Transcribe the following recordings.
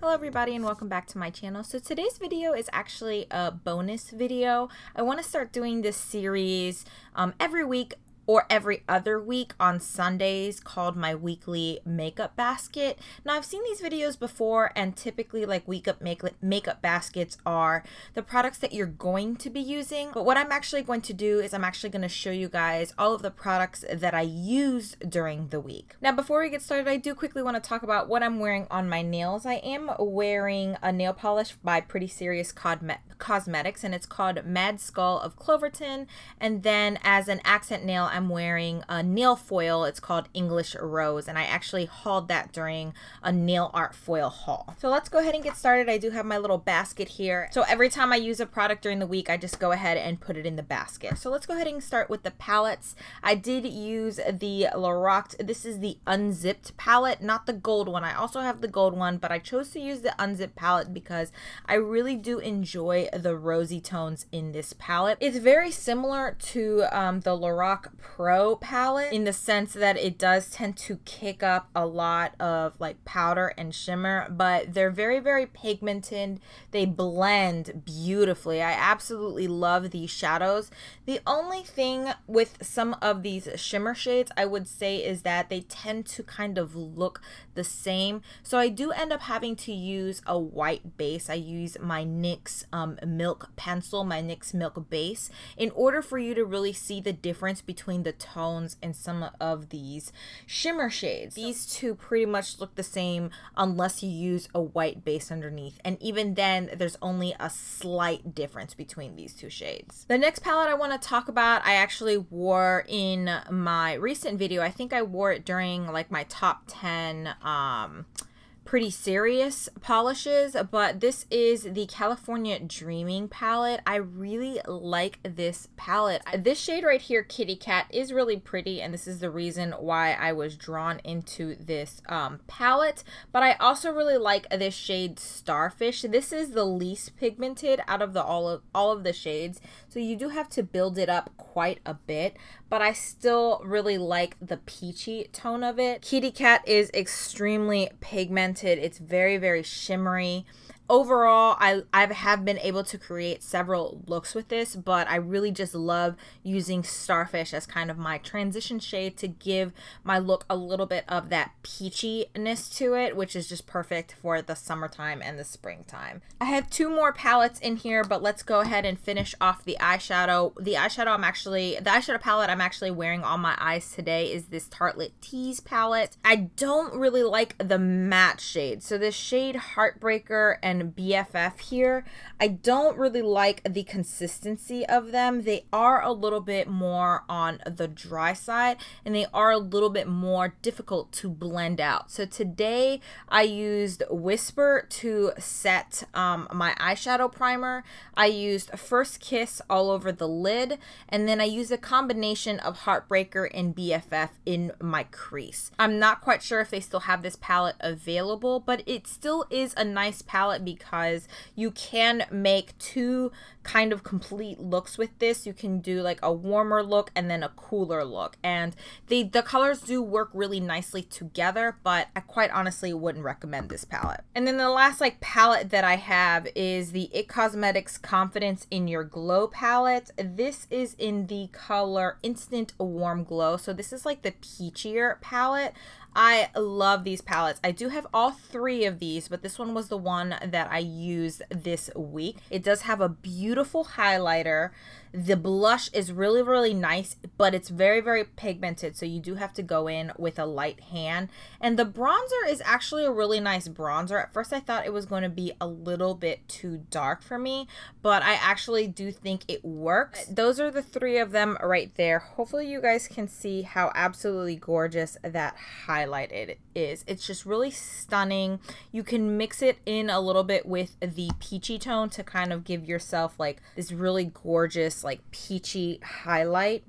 Hello everybody and welcome back to my channel. So today's video is actually a bonus video. I want to start doing this series every week or every other week on Sundays called my weekly makeup basket. Now I've seen these videos before, and typically like makeup baskets are the products that you're going to be using. But what I'm actually going to do is I'm actually going to show you guys all of the products that I use during the week. Now before we get started, I do quickly want to talk about what I'm wearing on my nails. I am wearing a nail polish by Pretty Serious Cosmetics, and it's called Mad Skull of Cloverton. And then as an accent nail, I'm wearing a nail foil. It's called English Rose, and I actually hauled that during a nail art foil haul. So let's go ahead and get started. I do have my little basket here. So every time I use a product during the week, I just go ahead and put it in the basket. So let's go ahead and start with the palettes. I did use the Lorac. This is the Unzipped palette, not the gold one. I also have the gold one, but I chose to use the Unzipped palette because I really do enjoy the rosy tones in this palette. It's very similar to the Lorac Pro palette in the sense that it does tend to kick up a lot of like powder and shimmer, but they're very, very pigmented. They blend beautifully. I absolutely love these shadows. The only thing with some of these shimmer shades I would say is that they tend to kind of look the same. So I do end up having to use a white base. I use my NYX Milk pencil, my NYX Milk base, in order for you to really see the difference between the tones and some of these shimmer shades. These two pretty much look the same unless you use a white base underneath, and even then there's only a slight difference between these two shades. The next palette I want to talk about, I actually wore in my recent video. I think I wore it during like my top 10 Pretty Serious polishes, but this is the California Dreaming palette. I really like this palette. This shade right here, Kitty Cat, is really pretty, and this is the reason why I was drawn into this palette. But I also really like this shade Starfish. This is the least pigmented out of all of the shades, so you do have to build it up quite a bit, but I still really like the peachy tone of it. Kitty Cat is extremely pigmented. It's very, very shimmery. Overall, I have been able to create several looks with this, but I really just love using Starfish as kind of my transition shade to give my look a little bit of that peachiness to it, which is just perfect for the summertime and the springtime. I have two more palettes in here, but let's go ahead and finish off the eyeshadow. The eyeshadow palette I'm actually wearing on my eyes today is this Tartelette Tease palette. I don't really like the matte shade. So this shade Heartbreaker and BFF here, I don't really like the consistency of them. They are a little bit more on the dry side, and they are a little bit more difficult to blend out. So today I used Whisper to set my eyeshadow primer. I used First Kiss all over the lid, and then I used a combination of Heartbreaker and BFF in my crease. I'm not quite sure if they still have this palette available, but it still is a nice palette because you can make two kind of complete looks with this. You can do like a warmer look and then a cooler look, and the colors do work really nicely together, but I quite honestly wouldn't recommend this palette. And then the last like palette that I have is the IT Cosmetics Confidence in Your Glow palette. This is in the color Instant Warm Glow, so this is like the peachier palette. I love these palettes. I do have all three of these, but this one was the one that I used this week. It does have a beautiful highlighter. The blush is really, really nice, but it's very, very pigmented, so you do have to go in with a light hand. And the bronzer is actually a really nice bronzer. At first I thought it was going to be a little bit too dark for me, but I actually do think it works. Those are the three of them right there. Hopefully you guys can see how absolutely gorgeous that highlighted is. It's just really stunning. You can mix it in a little bit with the peachy tone to kind of give yourself like this really gorgeous like peachy highlight.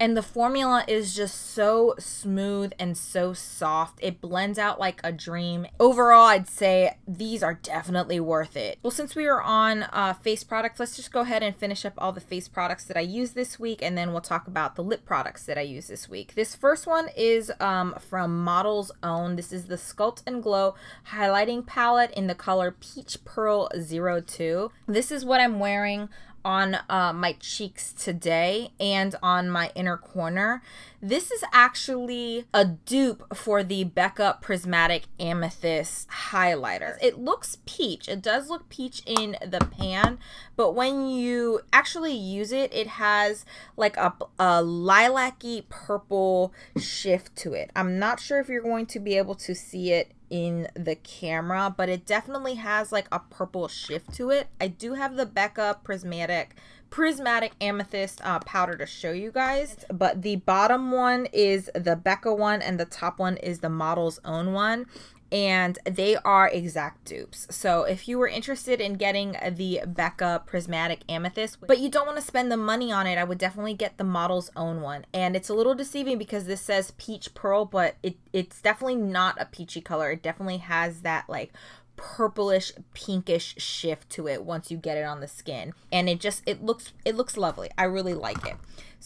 And the formula is just so smooth and so soft. It blends out like a dream. Overall, I'd say these are definitely worth it. Well, since we are on face products, let's just go ahead and finish up all the face products that I used this week, and then we'll talk about the lip products that I used this week. This first one is from Model's Own. This is the Sculpt and Glow Highlighting Palette in the color Peach Pearl 02. This is what I'm wearing on my cheeks today and on my inner corner. This is actually a dupe for the Becca Prismatic Amethyst highlighter. It looks peach. It does look peach in the pan, but when you actually use it, it has like a lilac-y purple shift to it. I'm not sure if you're going to be able to see it in the camera, but it definitely has like a purple shift to it. I do have the Becca Prismatic Amethyst powder to show you guys, but the bottom one is the Becca one and the top one is the Model's Own one, and they are exact dupes. So if you were interested in getting the Becca Prismatic Amethyst, but you don't want to spend the money on it, I would definitely get the Model's Own one. And it's a little deceiving because this says Peach Pearl, but it's definitely not a peachy color. It definitely has that like purplish pinkish shift to it once you get it on the skin, and it looks lovely. I really like it.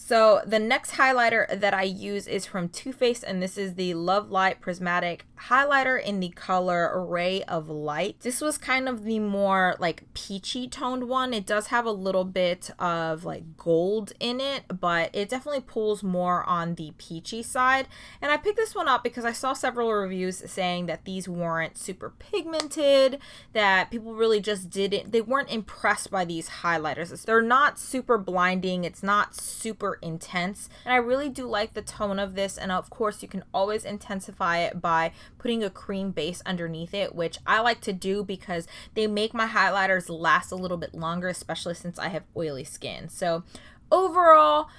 So the next highlighter that I use is from Too Faced, and this is the Love Light Prismatic highlighter in the color Ray of Light. This was kind of the more like peachy toned one. It does have a little bit of like gold in it, but it definitely pulls more on the peachy side. And I picked this one up because I saw several reviews saying that these weren't super pigmented, that people really just they weren't impressed by these highlighters. They're not super blinding. It's not super intense, and I really do like the tone of this. And of course you can always intensify it by putting a cream base underneath it, which I like to do because they make my highlighters last a little bit longer, especially since I have oily skin. So overall,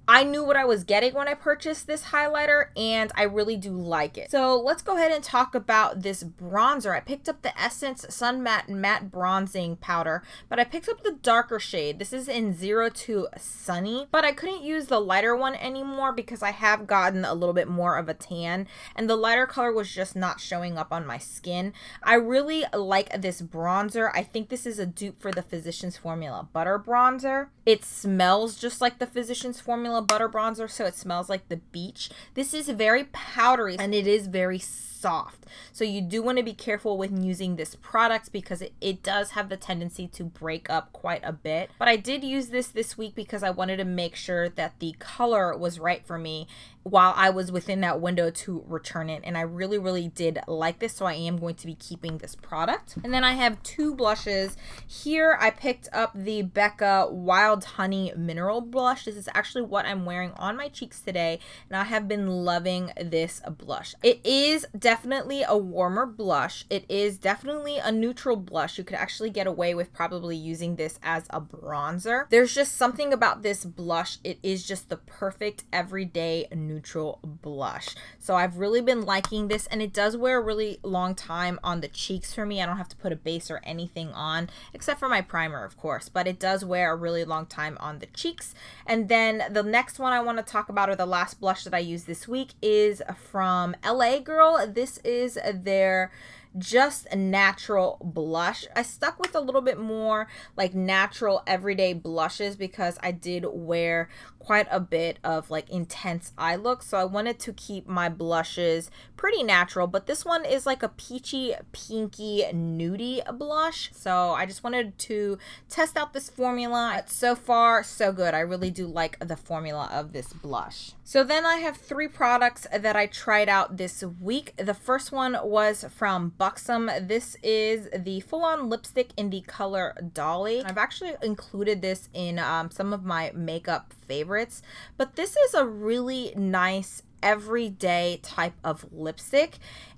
I knew what I was getting when I purchased this highlighter, and I really do like it. So let's go ahead and talk about this bronzer. I picked up the Essence Sun Matte Bronzing Powder, but I picked up the darker shade. This is in 02 Sunny, but I couldn't use the lighter one anymore because I have gotten a little bit more of a tan, and the lighter color was just not showing up on my skin. I really like this bronzer. I think this is a dupe for the Physicians Formula Butter Bronzer. It smells just like the Physicians Formula Butter Bronzer, so it smells like the beach. This is very powdery and it is very soft, so you do want to be careful when using this product because it does have the tendency to break up quite a bit. But I did use this week because I wanted to make sure that the color was right for me while I was within that window to return it, and I really did like this, so I am going to be keeping this product. And then I have two blushes here. I picked up the Becca Wild Honey Mineral Blush. This is actually what I'm wearing on my cheeks today, and I have been loving this blush. It is definitely a warmer blush. It is definitely a neutral blush. You could actually get away with probably using this as a bronzer. There's just something about this blush. It is just the perfect everyday neutral blush. So I've really been liking this, and it does wear a really long time on the cheeks for me. I don't have to put a base or anything on except for my primer, of course, but it does wear a really long time on the cheeks. And then the next one I want to talk about, or the last blush that I used this week, is from LA Girl. This is their Just Natural blush. I stuck with a little bit more like natural everyday blushes because I did wear quite a bit of like intense eye look, so I wanted to keep my blushes pretty natural. But this one is like a peachy pinky nudie blush, so I just wanted to test out this formula. So far so good. I really do like the formula of this blush. So then I have three products that I tried out this week. The first one was from Buxom. This is the full-on lipstick in the color Dolly. I've actually included this in some of my makeup favorites, but this is a really nice everyday type of lipstick,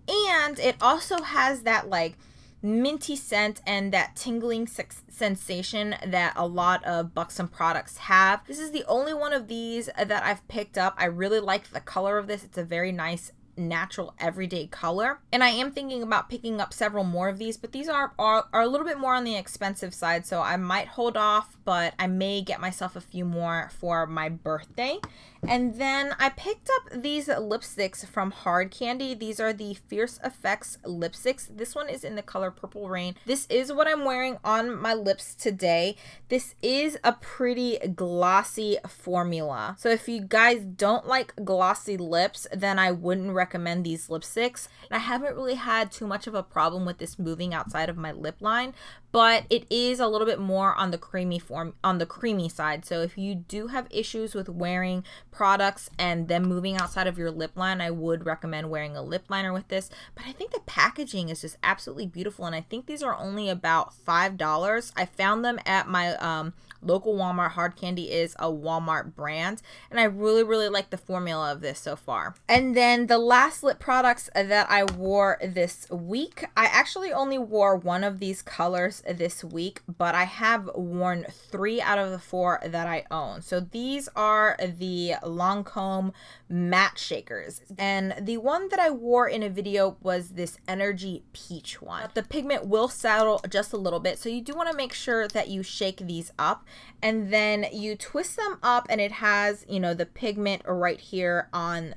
and it also has that like minty scent and that tingling sensation that a lot of Buxom products have. This is the only one of these that I've picked up. I really like the color of this. It's a very nice natural everyday color. And I am thinking about picking up several more of these, but these are a little bit more on the expensive side, so I might hold off, but I may get myself a few more for my birthday. And then I picked up these lipsticks from Hard Candy. These are the Fierce Effects lipsticks. This one is in the color Purple Rain. This is what I'm wearing on my lips today. This is a pretty glossy formula. So if you guys don't like glossy lips, then I wouldn't recommend these lipsticks. I haven't really had too much of a problem with this moving outside of my lip line, but it is a little bit more on the creamy side. So if you do have issues with wearing products and them moving outside of your lip line, I would recommend wearing a lip liner with this. But I think the packaging is just absolutely beautiful, and I think these are only about $5. I found them at my local Walmart. Hard Candy is a Walmart brand, and I really like the formula of this so far. And then the last lip products that I wore this week, I actually only wore one of these colors this week, but I have worn 3 out of the 4 that I own. So these are the Lancome matte shakers, and the one that I wore in a video was this Energy Peach one. The pigment will settle just a little bit, so you do want to make sure that you shake these up, and then you twist them up, and it has, you know, the pigment right here on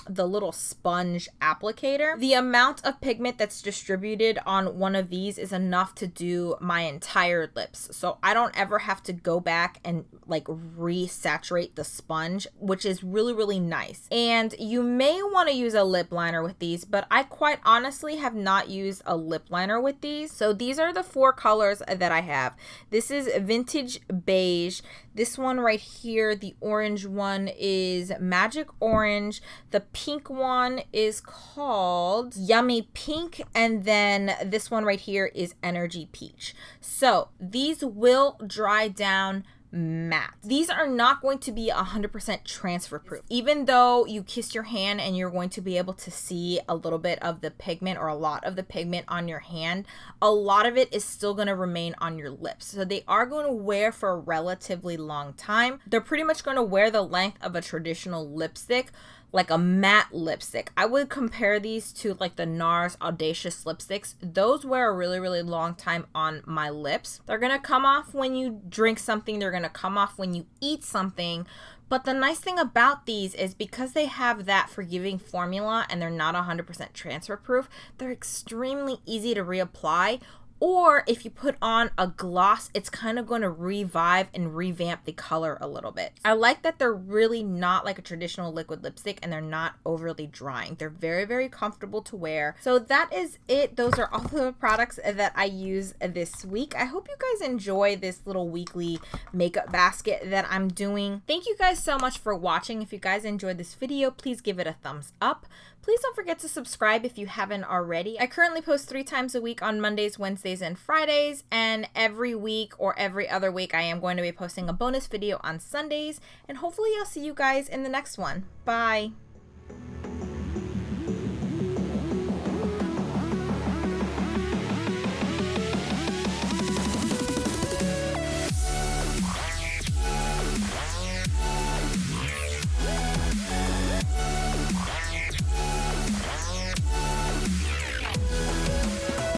the little sponge applicator. The amount of pigment that's distributed on one of these is enough to do my entire lips, so I don't ever have to go back and like resaturate the sponge, which is really nice. And you may want to use a lip liner with these, but I quite honestly have not used a lip liner with these. So these are the 4 colors that I have. This is Vintage Beige. This one right here, the orange one, is Magic Orange. The pink one is called Yummy Pink, and then this one right here is Energy Peach. So these will dry down matte. These are not going to be 100% transfer proof. Even though you kiss your hand and you're going to be able to see a little bit of the pigment or a lot of the pigment on your hand, a lot of it is still going to remain on your lips. So they are going to wear for a relatively long time. They're pretty much going to wear the length of a traditional lipstick, like a matte lipstick. I would compare these to like the Nars Audacious lipsticks. Those wear a really long time on my lips. They're gonna come off when you drink something, they're gonna come off when you eat something. But the nice thing about these is because they have that forgiving formula and they're not 100% transfer proof, they're extremely easy to reapply. Or if you put on a gloss, it's kind of going to revive and revamp the color a little bit. I like that they're really not like a traditional liquid lipstick and they're not overly drying. They're very comfortable to wear. So that is it. Those are all the products that I use this week. I hope you guys enjoy this little weekly makeup basket that I'm doing. Thank you guys so much for watching. If you guys enjoyed this video, please give it a thumbs up. Please don't forget to subscribe if you haven't already. I currently post 3 times a week on Mondays, Wednesdays, and Fridays, and every week or every other week I am going to be posting a bonus video on Sundays, and hopefully I'll see you guys in the next one. Bye!